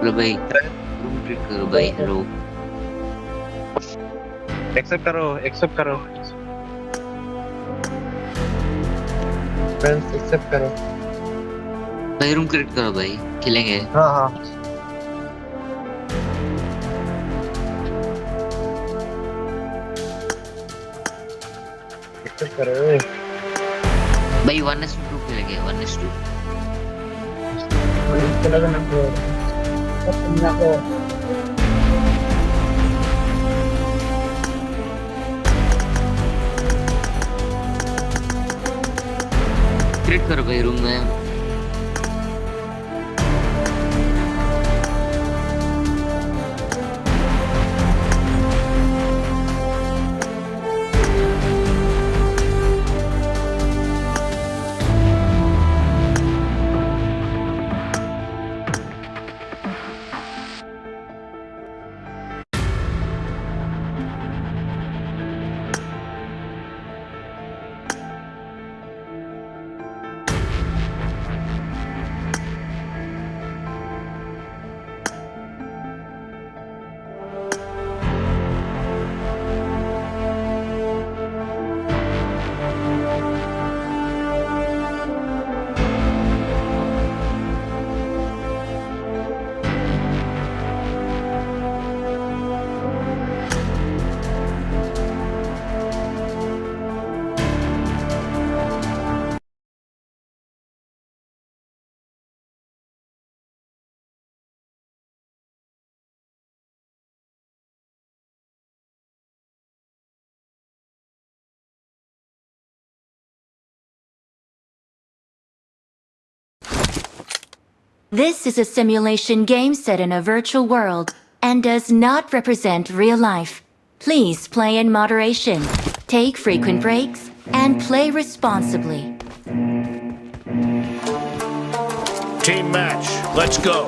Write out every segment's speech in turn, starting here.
Hello भाई, room click करो भाई। हेलो एक्सेप्ट करो फ्रेंड्स एक्सेप्ट करो। भाई, रूम क्लिक करो भाई, खेलेंगे। हाँ हाँ एक्सेप्ट करो। भाई 1s2 खेलेंगे, 1s2। Talaga na po. Tapos na ako. Create करो भाई रूम में। This is a simulation game set in a virtual world and does not represent real life. Please play in moderation, take frequent breaks, and play responsibly. Team match, let's go.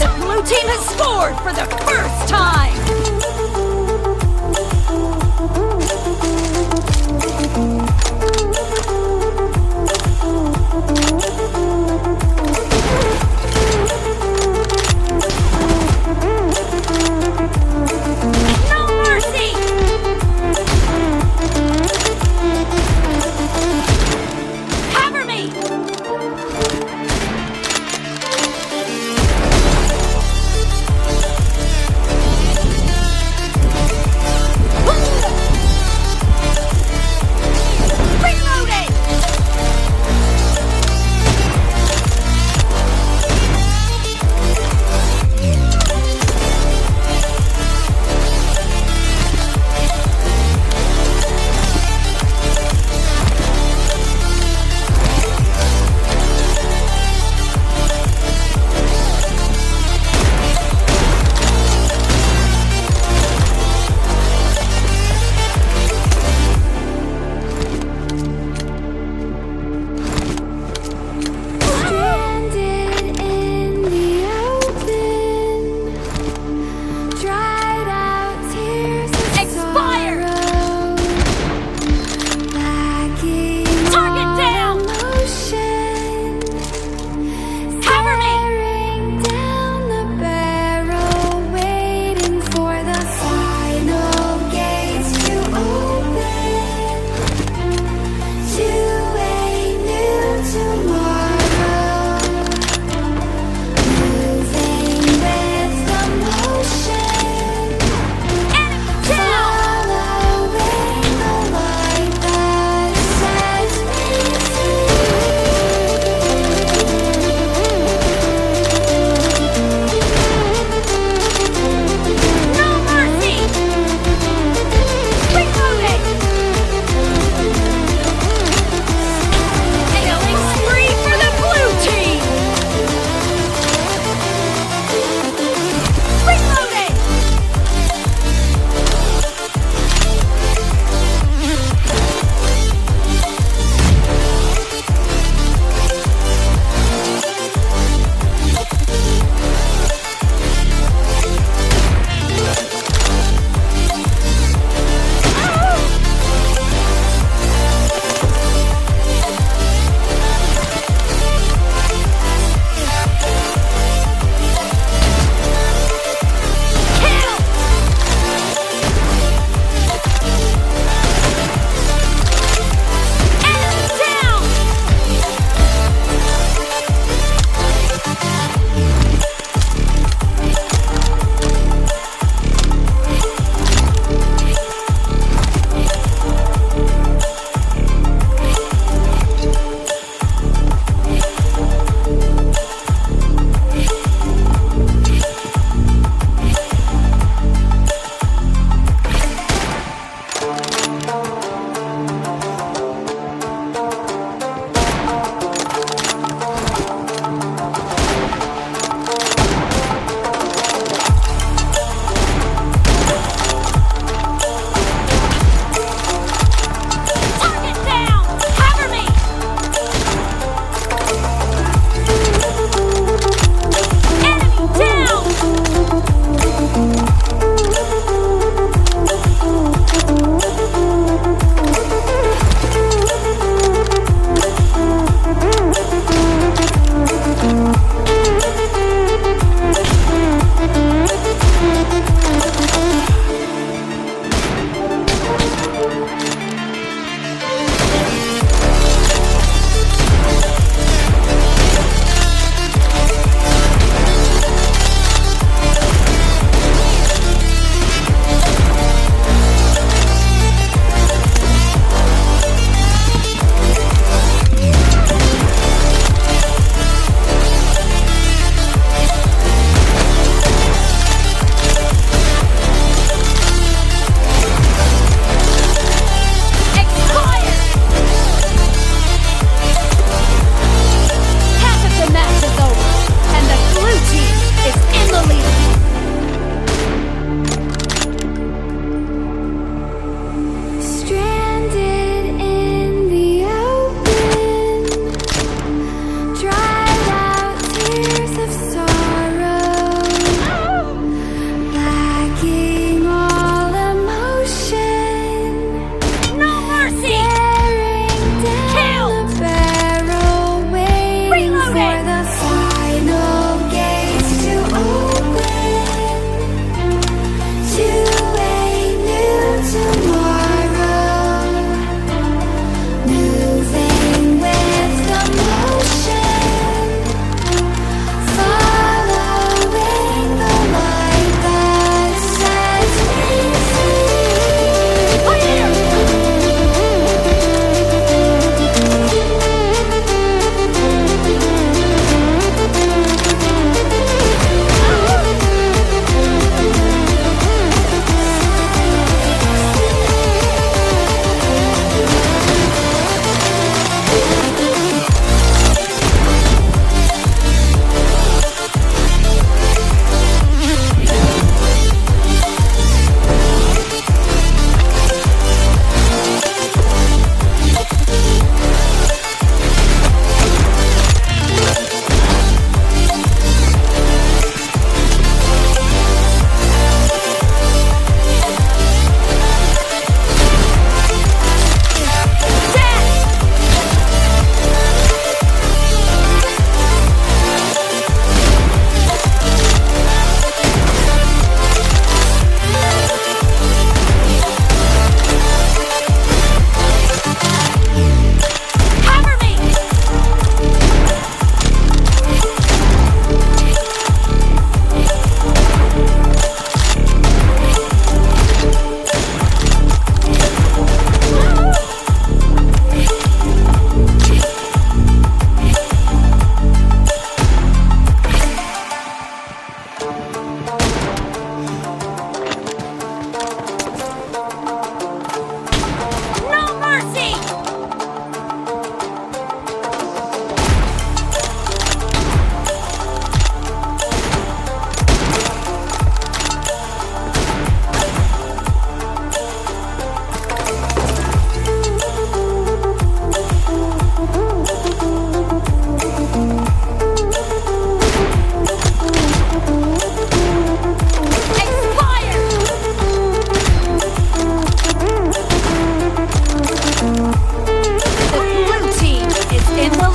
The blue team has scored for the first time!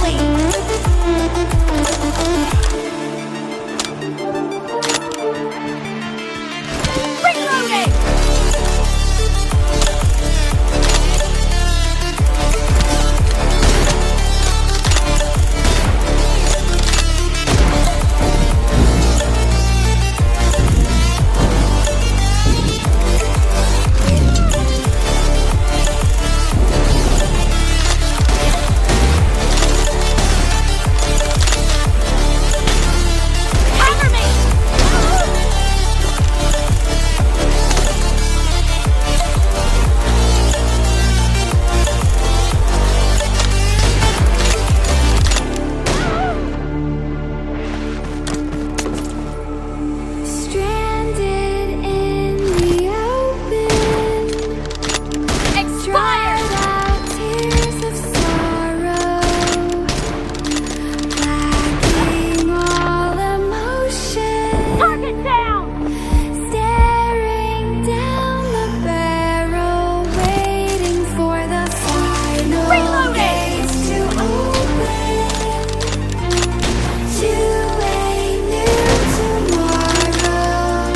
Reloading! Cover me! Stranded in the open, Expired! out tears of sorrow, lacking all emotion, Target down! staring down the barrel, waiting for the final Reloading! gates to open to a new tomorrow.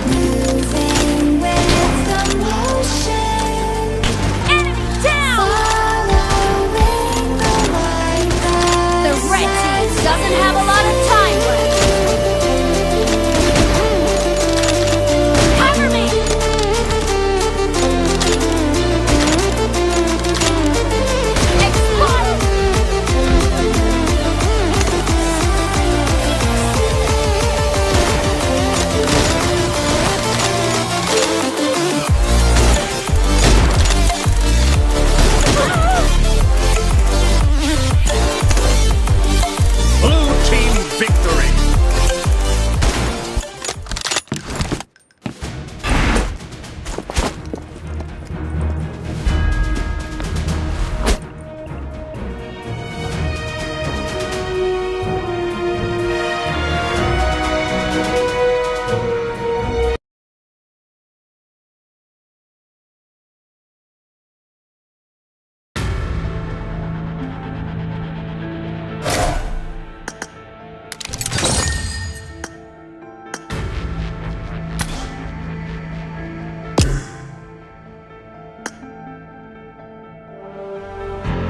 Moving with the motion, Enemy down! following the light that The red team doesn't have a lot of time left. Cover me! Expired! Blue team victory.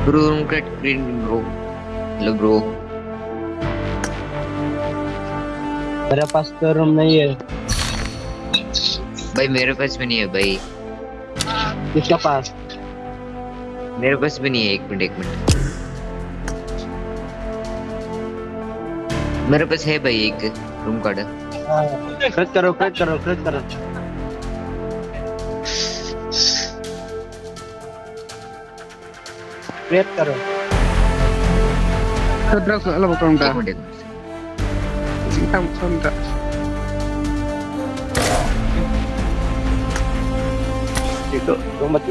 Bro, room crack green bro. Hello bro. मेरे पास तो room नहीं है। भाई मेरे पास भी नहीं है भाई। किसके पास? मेरे पास भी नहीं है। एक मिनट। मेरे पास है भाई एक रूम कार्ड। क्रेट करो। क्रेट करो। एक मिनट। Itu, rumah itu